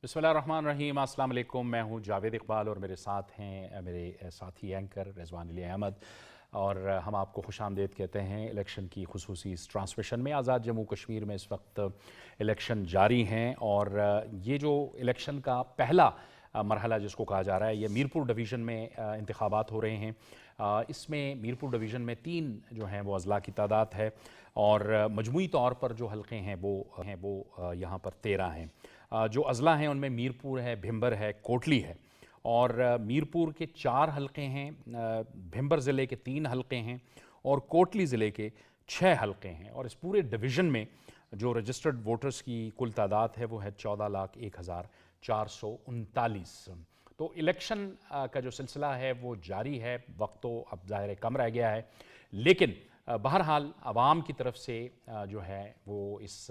बिस्मिल्लाहिर्रहमानिर्रहीम। अस्सलाम वालेकुम। मैं हूं जावेद इकबाल और मेरे साथ हैं मेरे साथी एंकर रिजवान अली अहमद, और हम आपको खुशामदीद कहते हैं इलेक्शन की खुसूसी इस ट्रांसमिशन में। आज़ाद जम्मू कश्मीर में इस वक्त इलेक्शन जारी हैं, और ये जो इलेक्शन का पहला मरहला जिसको कहा जा रहा है, ये मीरपुर डिवीज़न में इंतखाबात हो रहे हैं। इसमें मीरपुर डिवीज़न में 3 जो हैं वो अज़ला की तादाद है, और मजमूई तौर पर जो हलक़े हैं वो यहाँ पर 13 हैं। जो अज़ला हैं उनमें मीरपुर है, भिंबर है, कोटली है, और मीरपुर के 4 हलक़े हैं, भिंबर ज़िले के 3 हलक़े हैं, और कोटली ज़िले के 6 हलक़े हैं। और इस पूरे डिवीज़न में जो रजिस्टर्ड वोटर्स की कुल तादाद है वो है 14,01,439। तो इलेक्शन का जो सिलसिला है वो जारी है। वक्त तो अब ज़ाहिर कम रह गया है, लेकिन बहरहाल आवाम की तरफ से जो है वो इस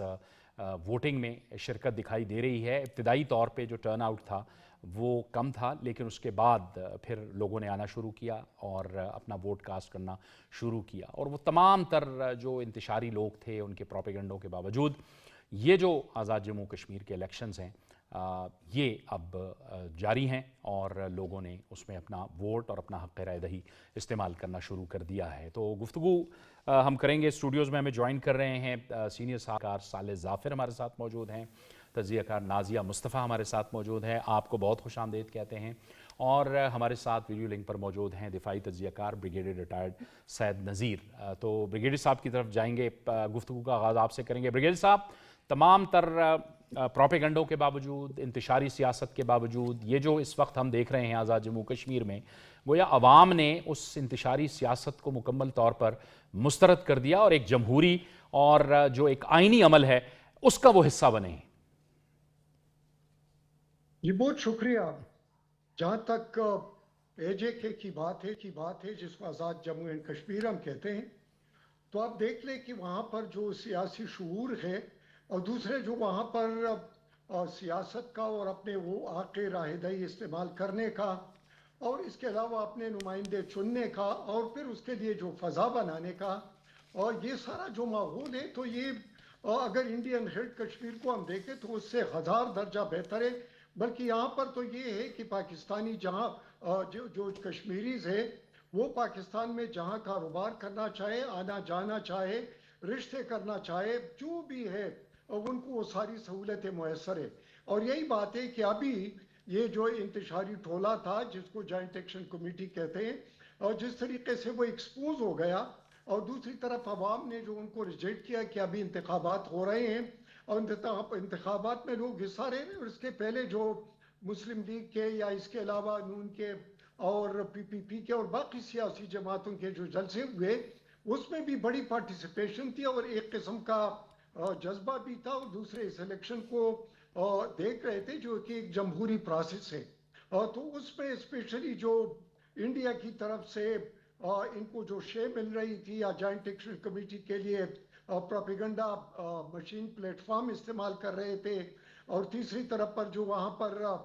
वोटिंग में शिरकत दिखाई दे रही है। इब्तदाई तौर पे जो टर्न आउट था वो कम था, लेकिन उसके बाद फिर लोगों ने आना शुरू किया और अपना वोट कास्ट करना शुरू किया। और वो तमाम तर जो इंतशारी लोग थे, उनके प्रोपेगेंडों के बावजूद ये जो आज़ाद जम्मू कश्मीर के इलेक्शंस हैं ये अब जारी हैं, और लोगों ने उसमें अपना वोट और अपना हक़ राय दही इस्तेमाल करना शुरू कर दिया है। तो गुफ्तगू हम करेंगे। स्टूडियोज़ में हमें ज्वाइन कर रहे हैं सीनियर सलाहकार साले ज़ाफ़िर हमारे साथ मौजूद हैं, तज्ज़ियाकार नाज़िया मुस्तफ़ा हमारे साथ मौजूद हैं, आपको बहुत खुशामदीद कहते हैं। और हमारे साथ वीडियो लिंक पर मौजूद हैं दिफाई तज्ज़ियाकार ब्रिगेडियर रिटायर्ड सैयद नज़ीर। तो ब्रिगेडियर साहब की तरफ जाएंगे, गुफ्तगू का आगाज़ आपसे करेंगे। ब्रिगेडियर साहब, तमाम तर प्रोपेगेंडों के बावजूद, इंतशारी सियासत के बावजूद, ये जो इस वक्त हम देख रहे हैं आज़ाद जम्मू कश्मीर में, गोया अवाम ने उस इंतशारी सियासत को मुकम्मल तौर पर मुस्तरद कर दिया और एक जमहूरी और जो एक आइनी अमल है उसका वो हिस्सा बने हैं। जी बहुत शुक्रिया। जहाँ तक एजेके की बात है जिसको आज़ाद जम्मू एंड कश्मीर हम कहते हैं, तो आप देख लें कि वहाँ पर जो सियासी शूर है और दूसरे जो वहाँ पर सियासत का और अपने वो आके राहदही इस्तेमाल करने का और इसके अलावा अपने नुमाइंदे चुनने का और फिर उसके लिए जो फ़ज़ा बनाने का, और ये सारा जो माहौल है, तो ये अगर इंडियन हेड कश्मीर को हम देखें तो उससे 1000 दर्जा बेहतर है। बल्कि यहाँ पर तो ये है कि पाकिस्तानी जहाँ जो जो कश्मीरीज है वो पाकिस्तान में जहाँ कारोबार करना चाहे, आना जाना चाहे, रिश्ते करना चाहे, जो भी है उनको वो सारी सहूलतें मुयसर है। और यही बात है कि अभी ये जो इंतशारी टोला था जिसको जॉइंट एक्शन कमेटी कहते हैं, और जिस तरीके से वो एक्सपोज हो गया, और दूसरी तरफ अवाम ने जो उनको रिजेक्ट किया कि अभी इंतखाबात हो रहे हैं और इंतखाबात में लोग हिस्सा रहे हैं, और इसके पहले जो मुस्लिम लीग के या इसके अलावा नून के और पीपीपी के और बाकी सियासी जमातों के जो जलसे हुए उसमें भी बड़ी पार्टिसिपेशन थी और एक किस्म का जज्बा भी था, और दूसरे इस इलेक्शन को देख रहे थे जो कि एक जमहूरी प्रोसेस है। तो उसमें स्पेशली जो इंडिया की तरफ से इनको जो शे मिल रही थी या जॉइंट एक्शन कमेटी के लिए प्रोपेगेंडा मशीन प्लेटफॉर्म इस्तेमाल कर रहे थे, और तीसरी तरफ पर जो वहाँ पर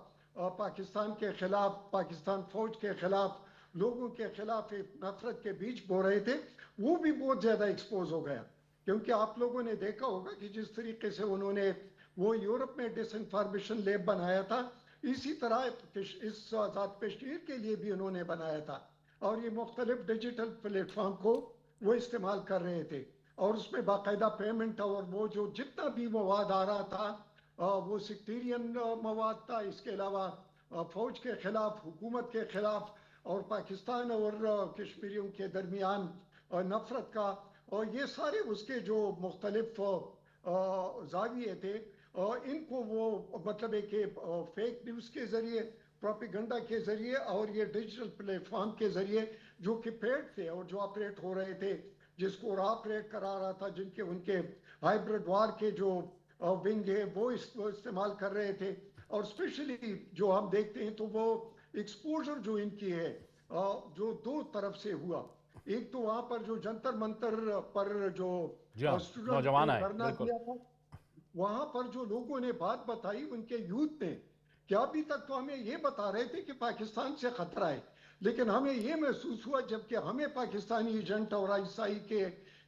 पाकिस्तान के खिलाफ, पाकिस्तान फौज के खिलाफ, लोगों के खिलाफ एक नफरत के बीच बो रहे थे, वो भी बहुत ज़्यादा एक्सपोज हो गया। क्योंकि आप लोगों ने देखा होगा कि जिस तरीके से उन्होंने वो यूरोप में डिसइंफॉर्मेशन लैब बनाया था, इसी तरह इस आज़ाद कश्मीर के लिए भी उन्होंने बनाया था, और ये मुख्तलिफ डिजिटल प्लेटफॉर्म को वो इस्तेमाल कर रहे थे, और उसमें बाकायदा पेमेंट और वो जो जितना भी मवाद आ रहा था वो सेक्टेरियन मवाद था, इसके अलावा फौज के खिलाफ, हुकूमत के खिलाफ, और पाकिस्तान और कश्मीरियों के दरमियान नफरत का, और ये सारे उसके जो मुख्तलिफ जाविये थे, इनको वो मतलब एक फेक न्यूज़ के ज़रिए, प्रोपेगेंडा के ज़रिए और ये डिजिटल प्लेटफॉर्म के ज़रिए जो कि पेड थे और जो ऑपरेट हो रहे थे, जिसको ऑपरेट करा रहा था, जिनके उनके हाइब्रिड वार के जो विंग है वो इस्तेमाल कर रहे थे। और स्पेशली जो हम देखते हैं तो वो एक्सपोजर जो इनकी है जो दो तरफ से हुआ, एक तो वहाँ पर जो जंतर मंतर पर जो जी हाँ, स्टूडेंट ने नौजवान आए धरना बिल्कुल। दिया था, वहां पर जो लोगों ने बात बताई उनके यूथ ने, कि अभी तक तो हमें ये बता रहे थे कि पाकिस्तान से खतरा है, लेकिन हमें ये महसूस हुआ जबकि हमें पाकिस्तानी एजेंट और आईएसआई के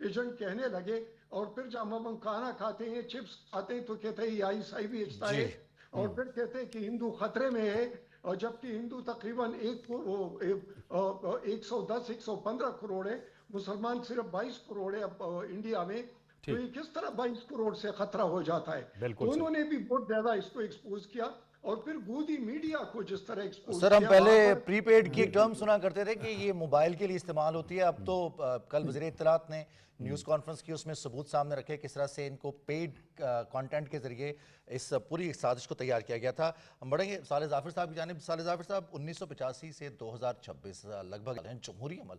एजेंट कहने लगे, और फिर जब हम खाना खाते हैं, चिप्स खाते हैं, तो कहते हैं आईएसआई बेचता जी है, और फिर कहते हैं कि हिंदू खतरे में है, और जबकि हिंदू तकरीबन 110-115 करोड़ है, मुसलमान सिर्फ 22 करोड़ है अब इंडिया में। तो ये किस तरह 22 करोड़ से खतरा हो जाता है? तो उन्होंने भी बहुत ज्यादा इसको एक्सपोज किया, और फिर गोदी मीडिया को जिस तरह एक्सपोज सर, हम किया पहले वहाँ पर। प्रीपेड की एक टर्म सुना करते थे कि ये मोबाइल के लिए इस्तेमाल होती है। अब तो कल वज़ीर इत्तलात ने न्यूज़ कॉन्फ्रेंस की, उसमें सबूत सामने रखे किस तरह से इनको पेड कंटेंट के ज़रिए इस पूरी साजिश को तैयार किया गया था। हम बढ़ेंगे साले ज़ाफिर साहब की जानिब। साले ज़ाफिर साहब, 1985 से 2026 लगभग जमहूरी अमल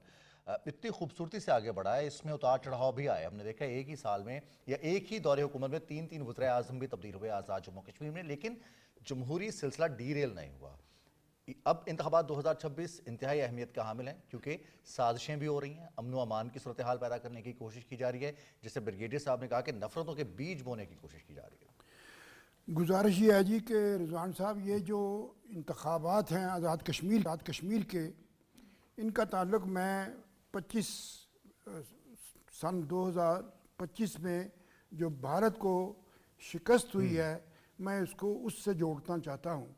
इतनी खूबसूरती से आगे बढ़ा है, इसमें उतार चढ़ाव भी आए। हमने देखा एक ही साल में या एक ही दौरे हुकूमत में 3 वज़ीर आज़म भी तब्दील हुए आज़ाद जम्मू कश्मीर में, लेकिन जमहूरी सिलसिला डीरेल नहीं हुआ। अब इंतखाबात 2026 इंतहाई अहमियत का हामिल हैं, क्योंकि साजिशें भी हो रही हैं, अमन व अमान की सूरत हाल पैदा करने की कोशिश की जा रही है, जैसे ब्रिगेडियर साहब ने कहा कि नफरतों के बीज बोने की कोशिश की जा रही है। गुजारिश ये है जी कि रिजवान साहब, ये जो इंतखाबात हैं आज़ाद कश्मीर के, इनका ताल्लुक मैं सन 2025 में जो भारत को शिकस्त हुई है, मैं इसको उससे जोड़ना चाहता हूँ।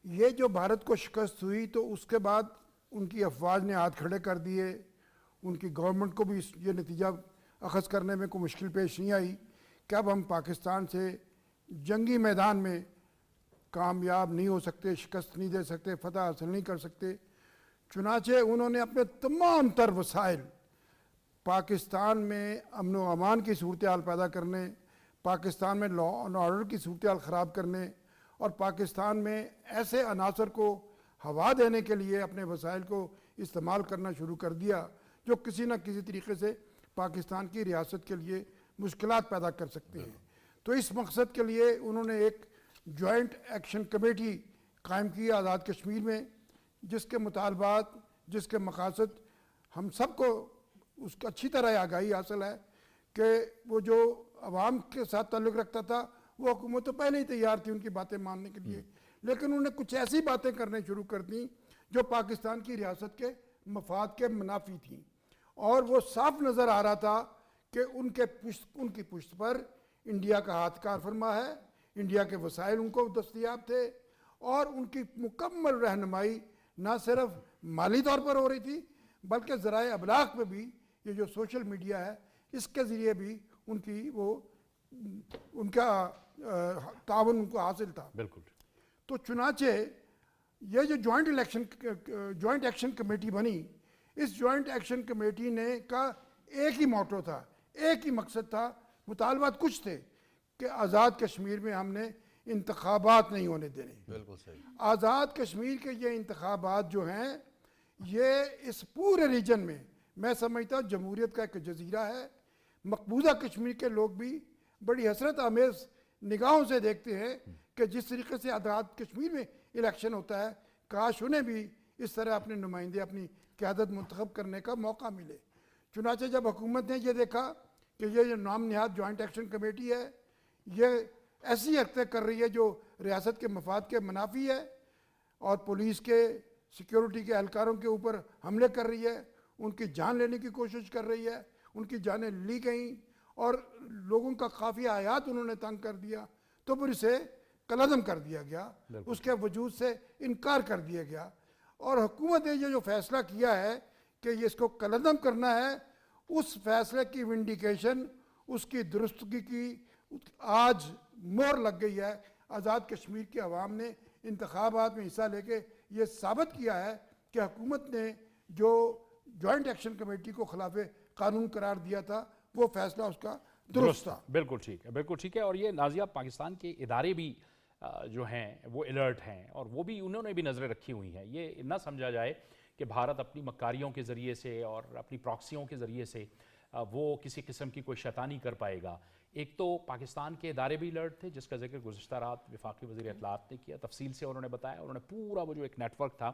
ये जो भारत को शिकस्त हुई, तो उसके बाद उनकी अफवाज ने हाथ खड़े कर दिए, उनकी गवर्नमेंट को भी ये नतीजा अखज़ करने में कोई मुश्किल पेश नहीं आई कि अब हम पाकिस्तान से जंगी मैदान में कामयाब नहीं हो सकते, शिकस्त नहीं दे सकते, फतह हासिल नहीं कर सकते। चुनाचे उन्होंने अपने तमाम तर वसाइल पाकिस्तान में अमन व अमान की सूरत हाल पैदा करने, पाकिस्तान में लॉ एंड ऑर्डर की सूरत हाल ख़राब करने और पाकिस्तान में ऐसे अनासर को हवा देने के लिए अपने वसाइल को इस्तेमाल करना शुरू कर दिया जो किसी न किसी तरीके से पाकिस्तान की रियासत के लिए मुश्किलात पैदा कर सकते हैं। तो इस मकसद के लिए उन्होंने एक जॉइंट एक्शन कमेटी कायम की आज़ाद कश्मीर में, जिसके मुतालबात, जिसके मकासद हम सबको उसका अच्छी तरह आगाही हासिल है कि वो जो अवाम के साथ ताल्लुक़ रखता था, वो हुकूमत तो पहले ही तैयार थी उनकी बातें मानने के लिए, लेकिन उन्होंने कुछ ऐसी बातें करने शुरू कर दी जो पाकिस्तान की रियासत के मफाद के मुनाफी थी। और वो साफ नज़र आ रहा था कि उनकी पुश्त पर इंडिया का हाथ कार फरमा है, इंडिया के वसाइल उनको दस्तयाब थे, और उनकी मुकम्मल रहनुमाई ना सिर्फ माली तौर पर हो रही थी, बल्कि ज़राए अबलाग में भी, ये जो सोशल मीडिया है, इसके ज़रिए भी उनका तावन उनको हासिल था। बिल्कुल। तो चुनाचे ये जो जॉइंट एक्शन कमेटी बनी, इस जॉइंट एक्शन कमेटी ने का एक ही मोटो था, एक ही मकसद था, मुतालबात कुछ थे कि आज़ाद कश्मीर में हमने इंतखाबात नहीं होने देने। बिल्कुल सही। आज़ाद कश्मीर के ये इंतखाबात जो हैं, ये इस पूरे रीजन में मैं समझता हूँ जमहूरियत का एक जजीरा है। मकबूजा कश्मीर के लोग भी बड़ी हसरत आमेज़ निगाहों से देखते हैं कि जिस तरीके से आज़ाद कश्मीर में इलेक्शन होता है, काश उन्हें भी इस तरह अपने नुमाइंदे, अपनी क़यादत मुंतखब करने का मौका मिले। चुनांचे जब हुकूमत ने ये देखा कि ये जो नाम निहाद जॉइंट एक्शन कमेटी है, ये ऐसी हरकतें कर रही है जो रियासत के मफाद के मुनाफी है, और पुलिस के, सिक्योरिटी के एहलकारों के ऊपर हमले कर रही है, उनकी जान लेने की कोशिश कर रही है, उनकी जानें ली गई और लोगों का काफ़ी हयात उन्होंने तंग कर दिया, तो फिर इसे कलअदम कर दिया गया, उसके वजूद से इनकार कर दिया गया। और हुकूमत ने ये जो फैसला किया है कि ये इसको कलअदम करना है, उस फैसले की विंडिकेशन, उसकी दुरुस्तगी की आज मोहर लग गई है। आज़ाद कश्मीर के अवाम ने इंतखाबात में हिस्सा लेके ये साबित किया है कि हुकूमत ने जो जॉइंट एक्शन कमेटी को खिलाफ कानून करार दिया था, वो फैसला उसका दुरुस्त था। बिल्कुल ठीक है, बिल्कुल ठीक है। और ये नाज़िया, पाकिस्तान के इदारे भी जो हैं वो अलर्ट हैं, और वो भी, उन्होंने भी नज़रें रखी हुई हैं। ये ना समझा जाए कि भारत अपनी मक्कारियों के ज़रिए से और अपनी प्रॉक्सियों के ज़रिए से वो किसी किस्म की कोई शैतानी कर पाएगा। एक तो पाकिस्तान के इदारे भी अलर्ट थे, जिसका जिक्र गुज़श्ता रात वफाकी वज़ीर इत्तलात ने किया, तफसील से उन्होंने बताया। उन्होंने पूरा वो जो एक नेटवर्क था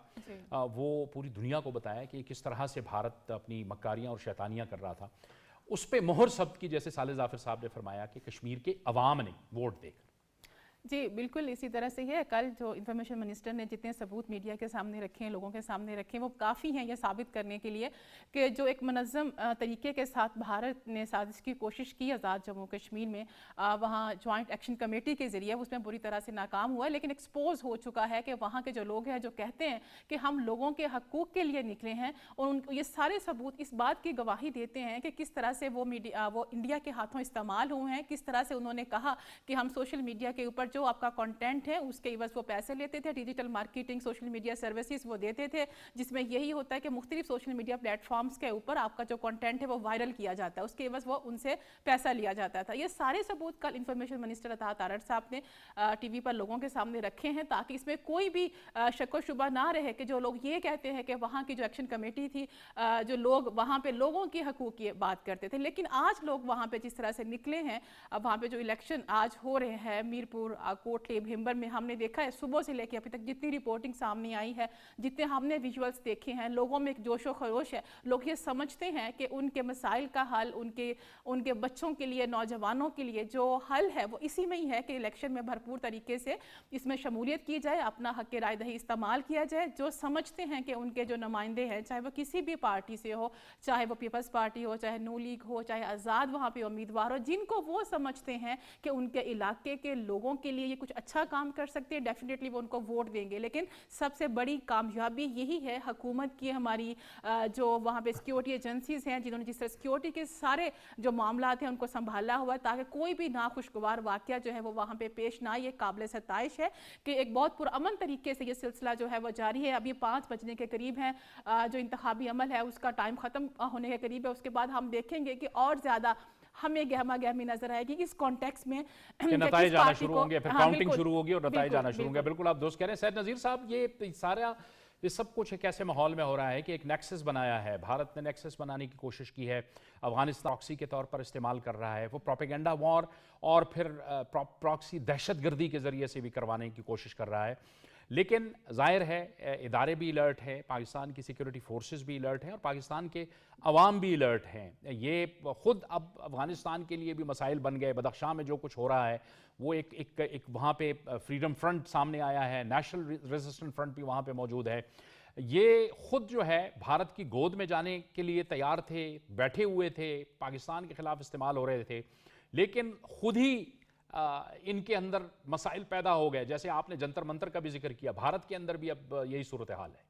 वो पूरी दुनिया को बताया कि किस तरह से भारत अपनी मक्कारियाँ और शैतानियाँ कर रहा था। उस पर मोहर सब्त की, जैसे साले ज़ाफिर साहब ने फरमाया कि कश्मीर के अवाम ने वोट देकर। जी बिल्कुल इसी तरह से ही है। कल जो इंफॉर्मेशन मिनिस्टर ने जितने सबूत मीडिया के सामने रखे हैं, लोगों के सामने रखे हैं, वो काफ़ी हैं ये साबित करने के लिए कि जो एक मुनज़्ज़म तरीके के साथ भारत ने साजिश की कोशिश की आज़ाद जम्मू कश्मीर में, वहाँ जॉइंट एक्शन कमेटी के ज़रिए उसमें बुरी तरह से नाकाम हुआ है। लेकिन एक्सपोज हो चुका है कि वहाँ के जो लोग हैं जो कहते हैं कि हम लोगों के हकूक़ के लिए निकले हैं, और उनको ये सारे सबूत इस बात की गवाही देते हैं कि किस तरह से वो इंडिया के हाथों इस्तेमाल हुए हैं, किस तरह से उन्होंने कहा कि हम सोशल मीडिया के ऊपर जो आपका कंटेंट है उसके इवज़ वो पैसे लेते थे, digital marketing social media services वो देते थे, जिसमें यही होता है कि मुख्तलिफ सोशल मीडिया प्लेटफॉर्म्स के ऊपर आपका जो कंटेंट है वो वायरल किया जाता है, उसके इवज़ वो उनसे पैसा लिया जाता था। ये सारे सबूत कल इंफॉर्मेशन मिनिस्टर अता तारड़ साहब ने टीवी पर लोगों के सामने रखे हैं, ताकि इसमें कोई भी शक व शुबा ना रहे कि जो लोग ये कहते हैं कि वहाँ की जो एक्शन कमेटी थी, जो लोग वहाँ पे लोगों की हकूक़ की बात करते थे, लेकिन आज लोग वहाँ पे जिस तरह से निकले हैं, अब वहाँ पे जो इलेक्शन आज हो रहे हैं मीरपुर, कोटली, भिम्बर में, हमने देखा है सुबह से लेकर अभी तक जितनी रिपोर्टिंग सामने आई है, जितने हमने विजुअल्स देखे हैं, लोगों में एक जोशो खरोश है। लोग ये समझते हैं कि उनके मसाइल का हल, उनके बच्चों के लिए, नौजवानों के लिए जो हल है वो इसी में ही है कि इलेक्शन में भरपूर तरीके से इसमें शमूलियत की जाए, अपना हक राय दही इस्तेमाल किया जाए। जो समझते हैं कि उनके जो नुमाइंदे हैं, चाहे वो किसी भी पार्टी से हो, चाहे वो पीपल्स पार्टी हो, चाहे नू लीग हो, चाहे आज़ाद वहाँ पे उम्मीदवार हो, जिनको वो समझते हैं कि उनके इलाके के लोगों के लिए ये कुछ अच्छा काम कर सकते हैं, डेफिनेटली वो उनको वोट देंगे। लेकिन सबसे बड़ी कामयाबी यही है हुकूमत की, हमारी जो वहाँ पे सिक्योरिटी एजेंसीज़ हैं, जिन्होंने जिस तरह सिक्योरिटी के सारे जो मामला हैं उनको संभाला हुआ है, ताकि कोई भी नाखुशगवार वाक़या जो है वो वहाँ पे पेश ना आए। ये काबिल सताइश है कि एक बहुत पुरअमन तरीके से ये सिलसिला जो है वो जारी है। अभी 5 बजने के करीब है, जो इंतखाबी अमल है उसका टाइम ख़त्म होने के करीब है। उसके बाद हम देखेंगे कि और ज़्यादा हमें गहमा गहमी नज़र आएगी इस कॉन्टेक्स्ट में कि नताइज आना शुरू होंगे, फिर काउंटिंग शुरू होगी और नताइज आना शुरू होंगे। बिल्कुल आप दोस्त कह रहे हैं। सैयद नज़ीर साहब, ये सारा ये सब कुछ एक ऐसे माहौल में हो रहा है कि एक नेक्सस बनाया है, भारत ने नेक्सस बनाने की कोशिश की है, अफगानिस्तान प्रॉक्सी के तौर पर इस्तेमाल कर रहा है, वो प्रोपेगेंडा वॉर और फिर प्रॉक्सी दहशतगर्दी के ज़रिए से भी करवाने की कोशिश कर रहा है। लेकिन ज़ाहिर है इदारे भी अलर्ट हैं, पाकिस्तान की सिक्योरिटी फोर्सेस भी अलर्ट हैं और पाकिस्तान के अवाम भी अलर्ट हैं। ये ख़ुद अब अफ़गानिस्तान के लिए भी मसाइल बन गए। बदख्शां में जो कुछ हो रहा है वो एक वहाँ पे फ्रीडम फ्रंट सामने आया है, नेशनल रेजिस्टेंस फ्रंट भी वहाँ पे मौजूद है। ये ख़ुद जो है भारत की गोद में जाने के लिए तैयार थे, बैठे हुए थे, पाकिस्तान के ख़िलाफ़ इस्तेमाल हो रहे थे, लेकिन ख़ुद ही इनके अंदर मसाइल पैदा हो गए। जैसे आपने जंतर मंतर का भी जिक्र किया, भारत के अंदर भी अब यही सूरत हाल है।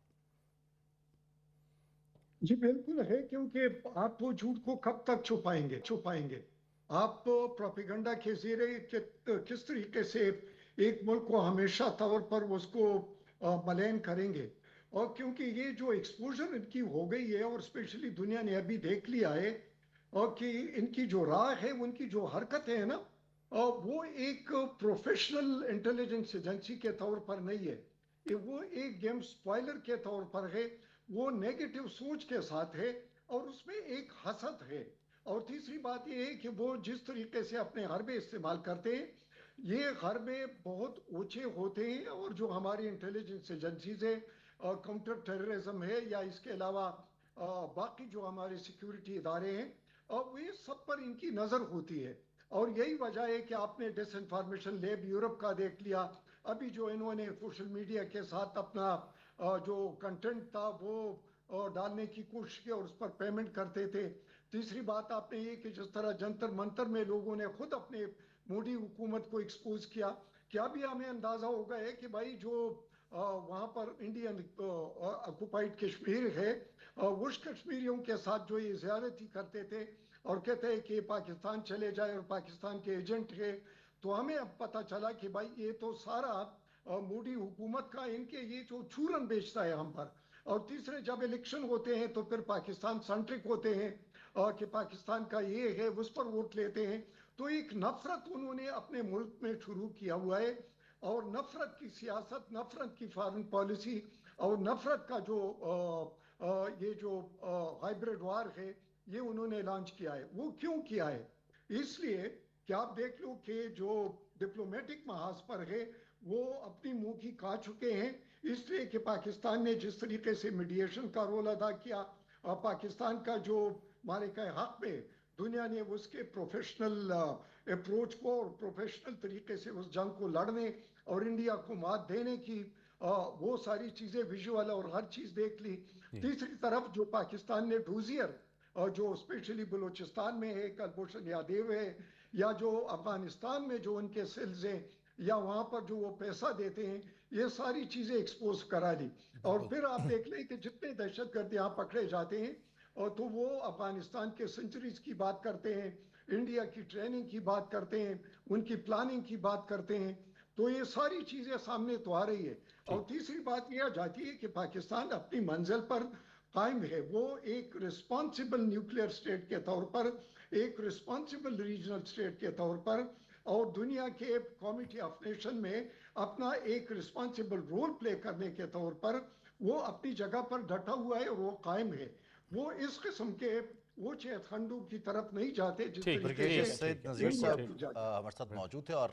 जी बिल्कुल है, क्योंकि आप वो झूठ को कब तक छुपाएंगे। आप प्रोपेगेंडा के जरिए किस तरीके से एक मुल्क को हमेशा तौर पर उसको मलिन करेंगे। और क्योंकि ये जो एक्सपोजर इनकी हो गई है, और स्पेशली दुनिया ने अभी देख लिया है और कि इनकी जो राह है, उनकी जो हरकतें हैं ना, वो एक प्रोफेशनल इंटेलिजेंस एजेंसी के तौर पर नहीं है, ये वो एक गेम स्पॉइलर के तौर पर है, वो नेगेटिव सोच के साथ है और उसमें एक हसद है। और तीसरी बात ये है कि वो जिस तरीके से अपने हरबे इस्तेमाल करते हैं, ये हरबे बहुत ऊंचे होते हैं, और जो हमारी इंटेलिजेंस एजेंसीज है, काउंटर टेररिज्म है, या इसके अलावा बाकी जो हमारे सिक्योरिटी इदारे हैं, वो ये सब पर इनकी नज़र होती है। और यही वजह है कि आपने डिसइंफॉर्मेशन लैब यूरोप का देख लिया, अभी जो इन्होंने सोशल मीडिया के साथ अपना जो कंटेंट था वो डालने की कोशिश की और उस पर पेमेंट करते थे। तीसरी बात आपने ये कि जिस तरह जंतर मंतर में लोगों ने खुद अपने मोदी हुकूमत को एक्सपोज किया, क्या भी हमें अंदाजा होगा है कि भाई जो वहाँ पर इंडियन ऑक्युपाइड कश्मीर है, उस कश्मीरियों के साथ जो ये ज़्यादती करते थे और कहते हैं कि पाकिस्तान चले जाए और पाकिस्तान के एजेंट है, तो हमें अब पता चला कि भाई ये तो सारा मोदी हुकूमत का, इनके ये जो चूरन बेचता है हम पर। और तीसरे, जब इलेक्शन होते हैं तो फिर पाकिस्तान सेंट्रिक होते हैं कि पाकिस्तान का ये है, उस पर वोट लेते हैं। तो एक नफरत उन्होंने अपने मुल्क में शुरू किया हुआ है, और नफरत की सियासत, नफरत की फॉरेन पॉलिसी और नफरत का जो ये जो हाइब्रिड वार है, ये उन्होंने लॉन्च किया है। वो क्यों किया है? इसलिए कि आप देख लो कि जो डिप्लोमेटिक महाज पर है वो अपनी मुंह की खा चुके हैं, इसलिए कि पाकिस्तान ने जिस तरीके से मीडिएशन का रोल अदा किया, पाकिस्तान का जो हमारे के हक में दुनिया ने उसके प्रोफेशनल अप्रोच को और प्रोफेशनल तरीके से उस जंग को लड़ने और इंडिया को मात देने की वो सारी चीजें विजुअल और हर चीज देख ली। तीसरी तरफ जो पाकिस्तान ने डूजियर और जो स्पेशली बलूचिस्तान में है, कुलभूषण यादव है, या जो अफगानिस्तान में जो उनके सेल्स हैं, या वहां पर जो वो पैसा देते हैं, ये सारी चीजें एक्सपोज करा ली। और फिर आप देख लें कि जितने दहशतगर्द यहाँ पकड़े जाते हैं और तो वो अफगानिस्तान के सेंचुरीज की बात करते हैं, इंडिया की ट्रेनिंग की बात करते हैं, उनकी प्लानिंग की बात करते हैं। तो ये सारी चीजें सामने तो आ रही है। और तीसरी बात यह आ जाती है कि पाकिस्तान अपनी मंजिल पर कायम है। वो एक रिस्पॉन्सिबल न्यूक्लियर स्टेट के तौर पर, एक रिस्पॉन्सिबल रीजनल स्टेट के तौर पर और दुनिया के कमिटी ऑफ नेशन में अपना एक रिस्पॉन्सिबल रोल प्ले करने के तौर पर वो अपनी जगह पर डटा हुआ है और वो कायम है। वो इस किस्म के वो चेतखंडों की तरफ नहीं जाते जिस ठीक, तरीके ब्रिगेडियर से सैयद नज़ीर इंडिया साहब की जाती है। हमारे साथ मौजूद थे और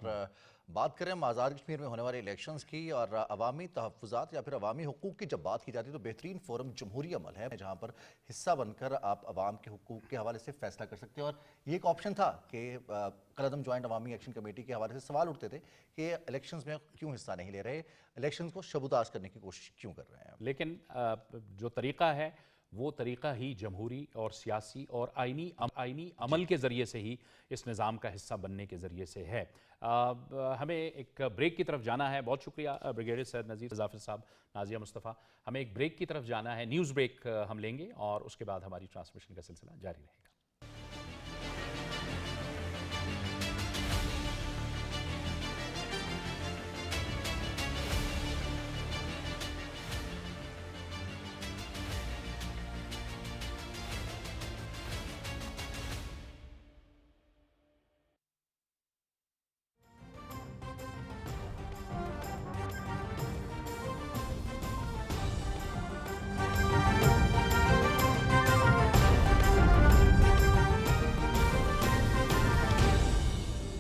बात करें हम आज़ाद कश्मीर में होने वाले इलेक्शंस की और अवामी तहफ़्फ़ुज़ात या फिर अवामी हुकूक की जब बात की जाती है तो बेहतरीन फोरम जमहूरी अमल है जहाँ पर हिस्सा बनकर आप अवाम के हुकूक के हवाले से फैसला कर सकते हैं। और ये एक ऑप्शन था कि कलअदम जॉइंट अवामी एक्शन कमेटी के हवाले से सवाल उठते थे कि इलेक्शंस में क्यों हिस्सा नहीं ले रहे, इलेक्शंस को शबुदाश करने की कोशिश क्यों कर रहे हैं। लेकिन जो तरीक़ा है वो तरीक़ा ही जमहूरी और सियासी और आइनी अमल के ज़रिए से ही इस निज़ाम का हिस्सा बनने के ज़रिए से है। हमें एक ब्रेक की तरफ जाना है। बहुत शुक्रिया ब्रिगेडियर सैयद नज़ीर जाफ़िर साहब, नाज़िया मुस्तफ़ा। हमें एक ब्रेक की तरफ जाना है, न्यूज़ ब्रेक हम लेंगे और उसके बाद हमारी ट्रांसमिशन का सिलसिला जारी रहेगा।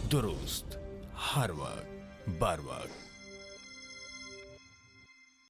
दुरुस्त हर वक्त बर वक्त।